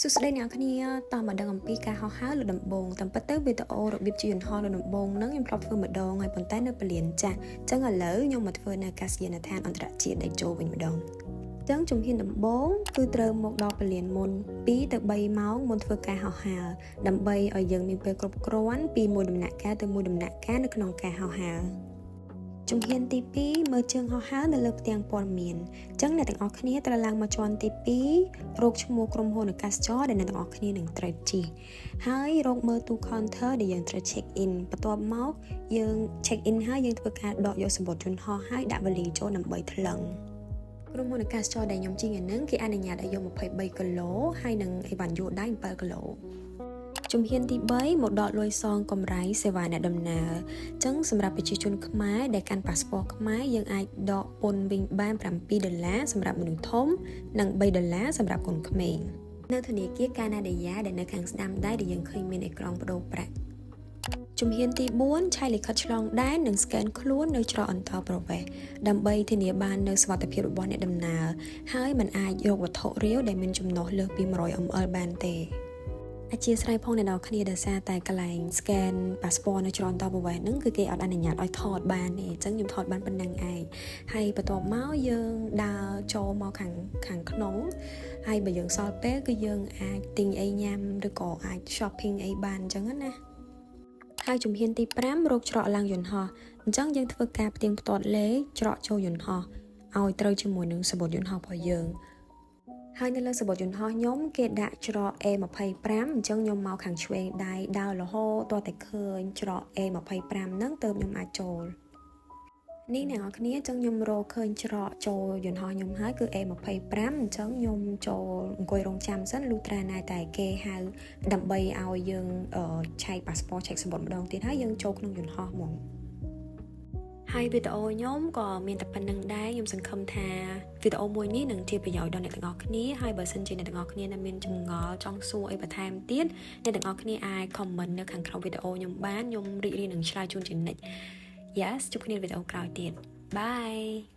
សួស្តីអ្នកគ្នាតោះមកដឹងអំពីការហោះហើរលើដំបងតាមពិតទៅវីដេអូរបៀបជាយន្តហោះលើដំបងហ្នឹងខ្ញុំធ្លាប់ធ្វើម្ដងហើយប៉ុន្តែនៅពលានចាស់អញ្ចឹងឥឡូវខ្ញុំមកធ្វើនៅអាកាសយានដ្ឋានអន្តរជាតិដេកចូលវិញម្ដងអញ្ចឹងជំហានដំបូងគឺត្រូវមកដល់ពលានមុន2ទៅ3ម៉ោងមុនធ្វើការហោះហើរដើម្បីឲ្យយើងមានពេលគ្រប់គ្រាន់ពីមួយដំណាក់កាលទៅមួយដំណាក់កាលនៅក្នុងការហោះហើរជំហានទី2មើលជើងហោះហើរនៅលើផ្ទាំងព័ត៌មានអញ្ចឹងអ្នកទាំងអស់គ្នាត្រូវឡើងមកជាន់ទី2រកឈ្មោះក្រុមហ៊ុនអាកាសចរដែលអ្នកទាំងអស់គ្នានឹងត្រូវជិះហើយរកមើលទូ counter ដែលយើងត្រូវ check in បន្ទាប់មកយើង check in ហើយយើងធ្វើការដកយកសំបុត្រយន្តហោះហើយដាក់វ៉ាលីចូលដើម្បីថ្លឹងក្រុមហ៊ុនអាកាសចរដែលខ្ញុំជិះហ្នឹងគេអនុញ្ញាតឲ្យយក23គីឡូហើយនឹងអីវ៉ាន់យួរដៃ7គីឡូជំហានទី3មកដកលុយសងកម្រៃសេវាអ្នកដំណើរអញ្ចឹងសម្រាប់ប្រជាជនខ្មែរដែលកាន់ប៉ាសពតខ្មែរយើងអាចដកពន្ធវិញបាន$7សម្រាប់មនុស្សធំនិង$3សម្រាប់កូនក្មេងនៅធនាគារកាណាឌីយ៉ាដែលនៅខាងស្ដាំដៃដែលយើងឃើញមានអេក្រង់បដូរប្រាក់ជំហានទី4ឆែកលិខិតឆ្លងដែននិង scan ខ្លួននៅច្រកអន្តរប្រវេសន៍ដើម្បីធានាបាននូវសុវត្ថិភាពរបស់អ្នកដំណើរហើយมันអាចរកវត្ថុរាវដែលមានចំណុះលើសពី100 ml បានទេអធិស្ឋានផងអ្នកនរគ្នាដោយសារតែកន្លែង scan passport នៅច្រកអន្តរប្រវេសន៍ហ្នឹងគឺគេអត់អនុញ្ញាតឲ្យថតបានទេអញ្ចឹងខ្ញុំថតបានប៉ុណ្្នឹងឯងហើយបន្ទាប់មកយើងដើរចូលមកខាងក្នុងហើយបើយើងសល់ពេលគឺយើងអាចទិញអីញ៉ាំឬក៏អាច shopping អីបានអញ្ចឹងណាហើយជំហានទី5រកច្រកឡើងយន្តហោះអញ្ចឹងយើងធ្វើការផ្ទៀងផ្ទាត់លេខច្រកចូលយន្តហោះឲ្យត្រូវជាមួយនឹងសំបុត្រយន្តហោះរបស់យើងហើយនៅលើសំបុត្រយន្តហោះខ្ញុំគេដាក់ច្រក A25 អញ្ចឹងខ្ញុំមកខាងឆ្វេងដៃដើររហូតទាល់តែឃើញច្រក A25 ហ្នឹងទៅខ្ញុំអាចចូលនេះអ្នកនរគ្នាអញ្ចឹងខ្ញុំរកឃើញច្រកចូលយន្តហោះខ្ញុំហើយគឺ A25 អញ្ចឹងខ្ញុំចូលអង្គុយរងចាំសិនលុះត្រាណាតែគេហៅដើម្បីឲ្យយើងឆែកប៉ាសពតឆែកសំបុត្រម្ដងទៀតហើយយើងចូលក្នុងយន្តហោះហ្មងហើយវីដេអូខ្ញុំក៏មានតែប៉ុណ្្នឹងដែរខ្ញុំសង្ឃឹមថាវីដេអូមួយនេះនឹងជាប្រយោជន៍ដល់អ្នកទាំងអស់គ្នាហើយបើសិនជាអ្នកទាំងអស់គ្នាមានចម្ងល់ចង់សួរអីបន្ថែមទៀតអ្នកទាំងអស់គ្នាអាច comment នៅខាងក្រោមវីដេអូខ្ញុំបានខ្ញុំរីករាយនឹងឆ្លើយជូនជានិច្ច Yes ជួបគ្នាវីដេអូក្រោយទៀត Bye